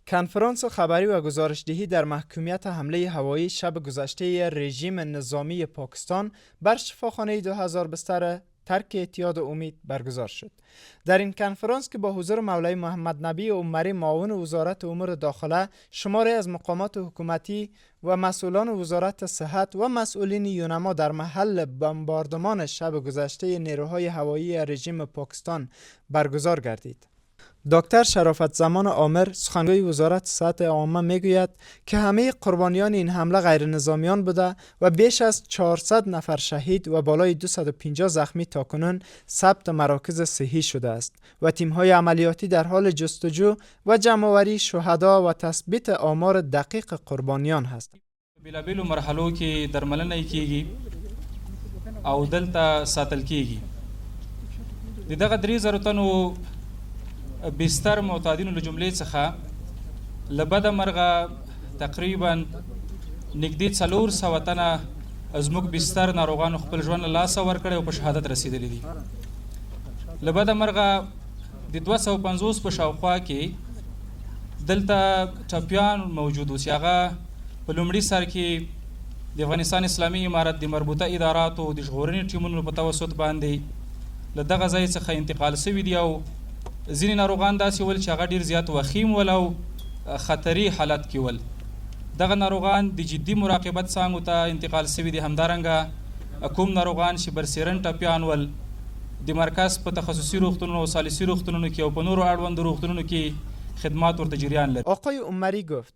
کنفرانس خبری و گزارشدهی در محکومیت حمله هوایی شب گذشته رژیم نظامی پاکستان بر شفاخانه 2000 بستر ترک اتحاد امید برگزار شد. در این کنفرانس که با حضور مولوی محمد نبی عمری معاون وزارت امور داخله، شماری از مقامات حکومتی و مسئولان وزارت صحت و مسئولین یونما در محل بمباردمان شب گذشته نیروهای هوایی رژیم پاکستان برگزار گردید. دکتر شرافت زمان عامر سخنگوی وزارت صحت عامه میگوید که همه قربانیان این حمله غیر نظامیان بوده و بیش از 400 نفر شهید و بالای 250 زخمی تاکنون ثبت مراکز صحی شده است و تیم‌های عملیاتی در حال جستجو و جمع‌آوری شهدا و تثبیت آمار دقیق قربانیان هستند. بیلابیلو مرحلو کې درملنه کیږي او دلته ساتل کیږي. دغه 3000 تنو بستر معتادینو له جملې څخه له بده مرغه تقریبا نږدې 400 تنه زموږ بستر ناروغانو خپل ژوند له لاسه ورکړی او په شهادت رسېدلي دي. له بده مرغه د 250 په شاوخوا کې دلته ټپیان موجود و چې هغه په لومړي سر کې د افغانستان اسلامي امارت د مربوطه اداراتو د ژغورنې ټیمونو په توسط باندې له دغه ځای څخه انتقال شوي دي او ځینې ناروغان داسې ول چې هغه ډېر زیات وخیم ول او خطري حالت کې ول. دغه ناروغان د جدي مراقبت څانګو ته انتقال شوي دي. همدارنګه کوم ناروغان چې برسیرن ټپیان ول د مرکز په تخصصي روغتونونو او ثالثي روغتونونو کې او په نورو اړوندو روغتونونو کې خدمات ورته جریان لري. آقای عمری گفت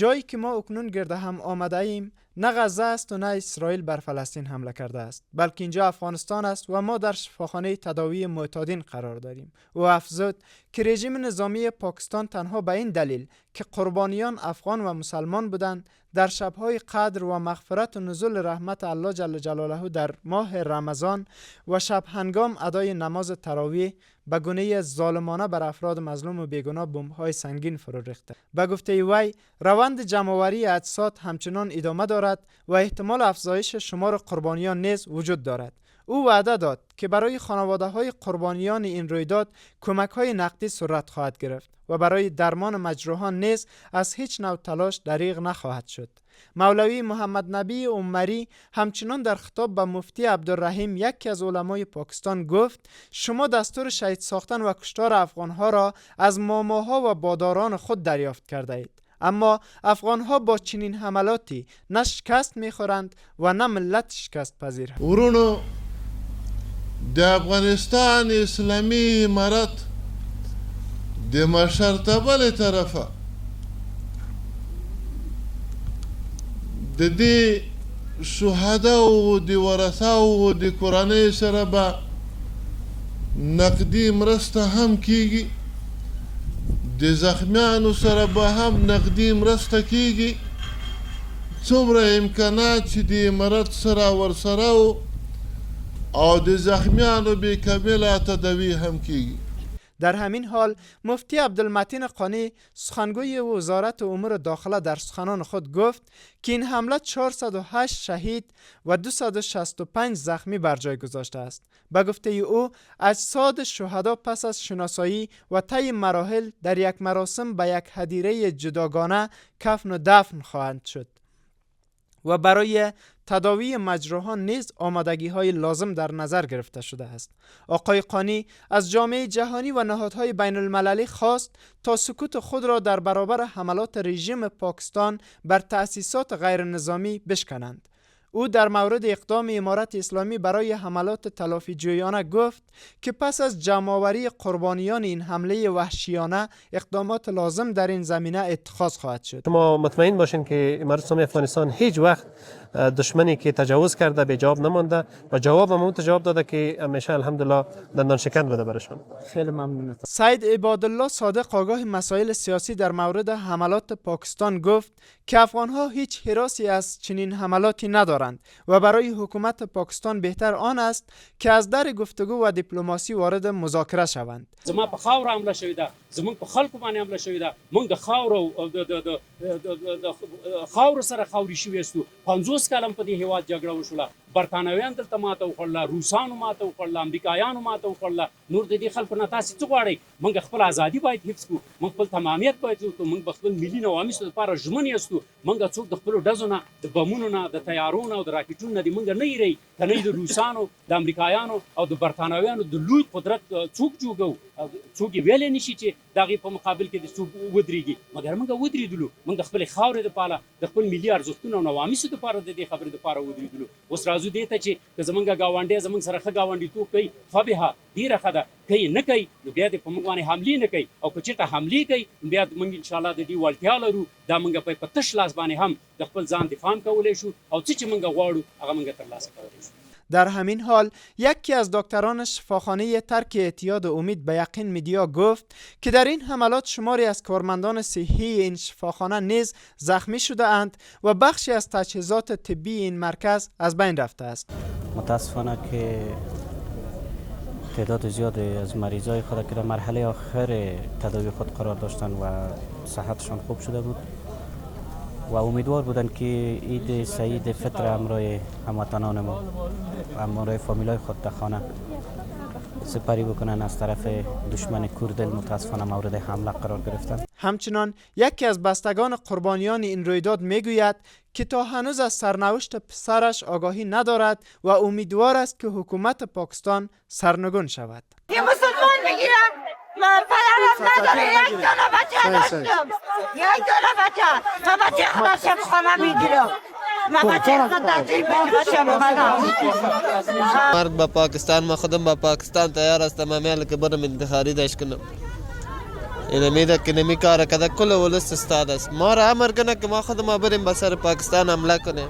جایی که ما اکنون گرد هم آمده ایم نه غزه است و نه اسرائیل بر فلسطین حمله کرده است، بلکه اینجا افغانستان است و ما در شفاخانه تداوی معتادین قرار داریم. و افزود که رژیم نظامی پاکستان تنها به این دلیل که قربانیان افغان و مسلمان بودند در شبهای قدر و مغفرت و نزول رحمت الله جل جلاله در ماه رمضان و شب هنگام ادای نماز تراویح به گونه ظالمانه بر افراد مظلوم و بیگناه بمب‌های سنگین فرو ریخته. به گفته وی روند جمع‌آوری اجساد همچنان ادامه دارد و احتمال افزایش شمار قربانیان نیز وجود دارد. او وعده داد که برای خانواده‌های قربانیان این رویداد کمک‌های نقدی صورت خواهد گرفت و برای درمان مجروحان نیز از هیچ نوع تلاش دریغ نخواهد شد. مولوی محمد نبی عمری همچنان در خطاب به مفتی عبدالرحیم یکی از علمای پاکستان گفت شما دستور شهید ساختن و کشتار افغانها را از ماماها و باداران خود دریافت کرده اید، اما افغانها با چنین حملاتی نه شکست میخورند و نه ملت شکست پذیر. ورونو د افغانستان اسلامی امارت د مشرتبه له طرفه د دې شهدا او د ورثه او د کورنۍ سره به نقدي مرسته هم کیږي، د زخمیانو سره به هم نقدي مرسته کیږي. څومره امکانات چې د امارت سره ورسره او د زخمیانو به کامله تداوی هم کیږي. در همین حال مفتی عبدالمتین قانی سخنگوی وزارت امور داخله در سخنان خود گفت که این حمله 408 شهید و 265 زخمی بر جای گذاشته است. به گفته او اجساد شهدا پس از شناسایی و طی مراحل در یک مراسم به یک هدیره جداگانه کفن و دفن خواهند شد و برای تداوی مجروحان نیز آمادگی های لازم در نظر گرفته شده است. آقای قانی از جامعه جهانی و نهادهای بین المللی خواست تا سکوت خود را در برابر حملات رژیم پاکستان بر تأسیسات غیر نظامی بشکنند. او در مورد اقدام امارت اسلامی برای حملات تلافی جویانه گفت که پس از جمع‌آوری قربانیان این حمله وحشیانه اقدامات لازم در این زمینه اتخاذ خواهد شد. شما مطمئن باشین که امارت اسلامی افغانستان هیچ وقت دشمنی که تجاوز کرده به جواب نمانده و جواب هم جواب داده که همیشه الحمدلله دندان شکن بوده برشون. خیلی ممنونم. سید عبادالله صادق آگاه مسائل سیاسی در مورد حملات پاکستان گفت که افغانها هیچ هراسی از چنین حملاتی ندارند و برای حکومت پاکستان بهتر آن است که از در گفتگو و دیپلماسی وارد مذاکره شوند. زما په خاور حمله شوې ده، زمونږ په خلکو باندې حمله شوې ده، موږ د خاورو سره خاوري شوي یستو. 50 کلم په دې هېواد جګړه وشوله، برتانویان دلته ماته وخوړله، روسانو ماته وخوړله، امریکایانو ماته وخوړله. نور د دې خلکو نه تاسې څه غواړئ؟ موږ خپل ازادي باید حفظ کړو، موږ خپل تمامیت باید وکړو، موږ به خپل ملي نواميسو لپاره ژمن یاستو. موږ څوک د خپلو ډزو نه، د بمونو نه، د طیارو نه او د راکټونو نه دې موږ نه یېروي، که نه د روسانو، د امریکایانو او د برتانویانو د لوی قدرت څوک جوګو، څوک یې ویلی نشي چې د هغې په مقابل کې د څوک ودرېږي. مګر موږ ودرېدلو، موږ د خپلې خاورې دپاره، د خپل ملي ارزښتونو او نواميسو دپاره د دې خبرې دپاره ودرېدلو. اوس راځو دې ته چې که زمونږ ګاونډی زمونږ سره ښه ګاونډیتوب کوي، فبها ډېره ښه ده. که یې نه کوي نو بیا دې په موږ باندې حملې نه کوي، او که چېرته حملې کوي بیا موږ انشاءالله د دې وړتیا لرو، دا موږ په تش لاس باندې هم د خپل ځان دفاع کولی شو، او څه چې موږ غواړو هغه موږ ترلاسه کولی شو. در همین حال یکی از دکتران شفاخانه ترک اعتیاد امید به یقین میدیا گفت که در این حملات شماری از کارمندان صحی این شفاخانه نیز زخمی شده اند و بخشی از تجهیزات طبی این مرکز از بین رفته است. متاسفانه که تعداد زیادی از مریضای خود که در مرحله آخر تداوی خود قرار داشتند و صحتشان خوب شده بود و امیدوار بودند که عید سعید فطر همراه هموطنان ما و همراه فامیلای خود در خانه سپری بکنن، از طرف دشمن کردل متاسفانه مورد حمله قرار گرفتند. همچنان یکی از بستگان قربانیان این رویداد میگوید که تا هنوز از سرنوشت پسرش آگاهی ندارد و امیدوار است که حکومت پاکستان سرنگون شود. یه مسلمان میگیرم، من پدرم نداره، یک دونه بچه داشتم، یک دونه بچه، تا بچه خدا شبخانه میگیرم، من بچه خدا شبخانه. مرد با پاکستان، ما خودم با پاکستان تیار هستم، امیال که برم انتخاری داشت کنم. این امیده که نمی کار کده کل ولست استاد است. ما را امر کنه که ما خودم بریم به سر پاکستان حمله کنیم.